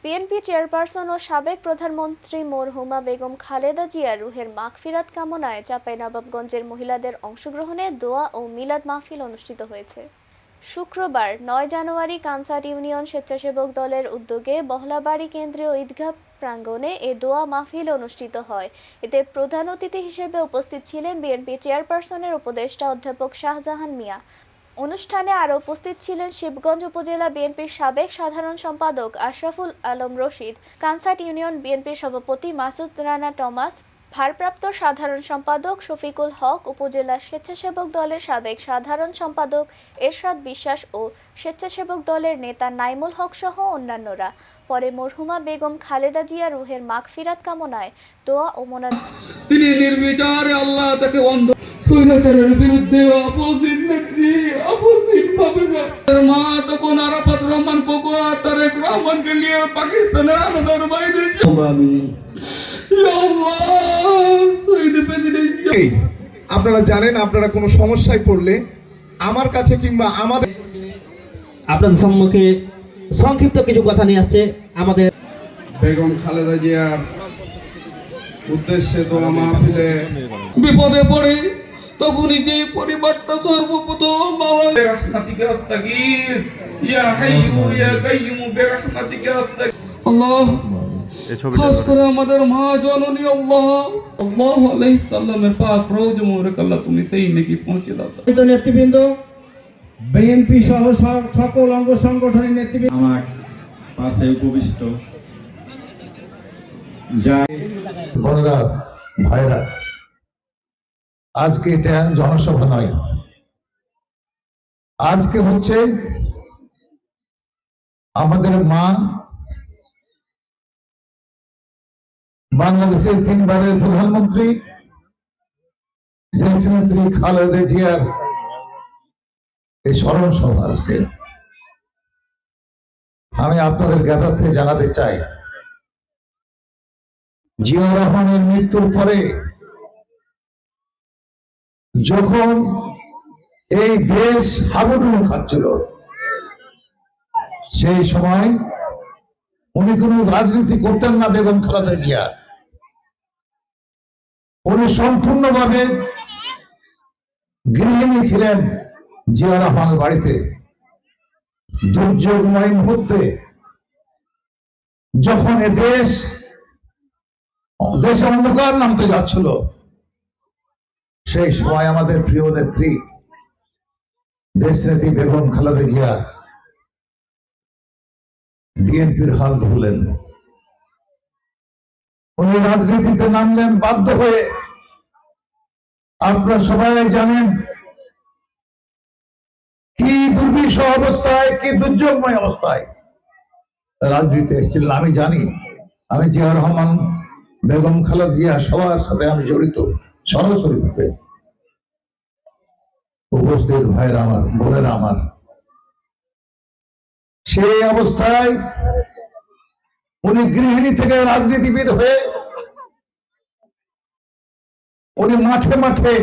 BNP chairperson ও সাবেক প্রধানমন্ত্রী মরহুমা বেগম খালেদা জিয়ার রুহের মাগফিরাত কামনায় চাঁপাইনবাবগঞ্জের মহিলাদের অংশগ্রহণে দোয়া ও মিলাদ মাহফিল অনুষ্ঠিত হয়েছে। শুক্রবার ৯ জানুয়ারি কানসার্ট ইউনিয়ন স্বেচ্ছাসেবক দলের উদ্যোগে বহলাবাড়ি কেন্দ্রীয় ঈদগাহ প্রাঙ্গণে এ দোয়া মাহফিল অনুষ্ঠিত হয়। এতে প্রধান অতিথি হিসেবে উপস্থিত ছিলেন বিএনপি চেয়ারপারসনের উপদেষ্টা অধ্যাপক শাহজাহান মিয়া। অনুষ্ঠানে আরও উপস্থিত ছিলেন শিবগঞ্জ উপজেলা বিএনপির সাবেক সাধারণ সম্পাদক আশরাফুল আলম রশিদ, কানসার্ট ইউনিয়ন বিএনপির সভাপতি মাসুদ রানা টমাস, ভারপ্রাপ্ত সাধারণ সম্পাদক শফিকুল হক, উপজেলা স্বেচ্ছাসেবক দলের সাবেক সাধারণ সম্পাদক এরশাদ বিশ্বাস ও স্বেচ্ছাসেবক দলের নেতা নাইমুল হক সহ অন্যান্যরা। পরে মরহুমা বেগম খালেদা জিয়া রুহের মাগফিরাত কামনায় দোয়া ও মোনাজাত। তিনি নির্বিচারে আল্লাহ তাকে অন্ধ স্বৈরাচারের বিরুদ্ধে অপোজিট নেত্রী মা তখন আরাফাত রহমান কোকোয়া তারেক রহমানকে নিয়ে পাকিস্তানের আলাদার বাইরে আপনারা জানেন, আপনারা কোনো সমস্যায় পড়লে আমার কাছে কিংবা আমাদের আপনাদের সম্মুখে সংক্ষিপ্ত কিছু কথা নিয়ে আসছে আমাদের বেগম খালেদা জিয়ার উদ্দেশ্যে দোয়া মাহফিলে বিপদে পড়ে তখনই যে পরিবারটা সর্বপ্রথম বিরহমাতিকা আস্তাগীস ইয়া হাইয়ু ইয়া কাইয়ুম বিরহমাতিকা আস্তাগীস। আল্লাহ খাস করে আমাদের মা জননী আল্লাহু আলাইহি সাল্লামের পাক রওজা মোবারক আল্লাহ তুমি সেই নেকি পৌঁছে দাও। নেতৃবৃন্দ, বিএনপি সহ সকল অঙ্গ সংগঠনের নেতৃবৃন্দ আমার পাশে উপবিষ্ট বোনেরা, ভাইরা, আজকে এটা জনসভা নয়, আজকে হচ্ছে আমাদের মা, বাংলাদেশের 3 বারের প্রধানমন্ত্রী দেশনেত্রী খালেদা জিয়ার এই স্মরণ সভা। আজকে আমি আপনাদের জ্ঞাতার্থে জানাতে চাই, জিয়া রহমানের মৃত্যুর পরে যখন এই দেশ হাবুডুবু খাচ্ছিল, সেই সময় উনি কোন রাজনীতি করতেন না। বেগম খালেদা জিয়া উনি সম্পূর্ণভাবে গৃহিণী ছিলেন জিয়া রহমানের বাড়িতে। দুর্যোগময় মুহূর্তে যখন এ দেশে অন্ধকার নামতে যাচ্ছিল, সেই সময় আমাদের প্রিয় নেত্রী দেশনেত্রী বেগম খালেদা জিয়া বিএনপির হাল ধরলেন। উনি রাজনীতিতে নামলেন বাধ্য হয়ে। আপনারা সবাই জানেন কি দুর্বিষহ অবস্থায়, কি দুর্যোগময় অবস্থায় রাজনীতিতে এসেছিলেন। আমি জানি, আমি জিয়া রহমান, বেগম খালেদা জিয়া সবার সাথে আমি জড়িত সরাসরি ভাবে। উপস্থিত ভাইরা আমার, বোনেরা আমার, সেই অবস্থায় উনি গৃহিণী থেকে রাজনীতিবিদ হয়ে উনি মাঠে মাঠে,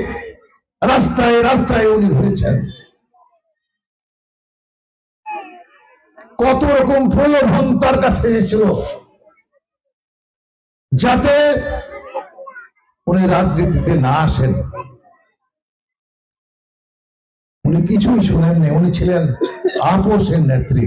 রাস্তায় রাস্তায় উনি ঘুরেছেন। কত রকম প্রলোভন তার কাছে এসেছিল যাতে উনি রাজনীতিতে না আসেন। উনি কিছুই শুনেননি। উনি ছিলেন আপোষের নেত্রী।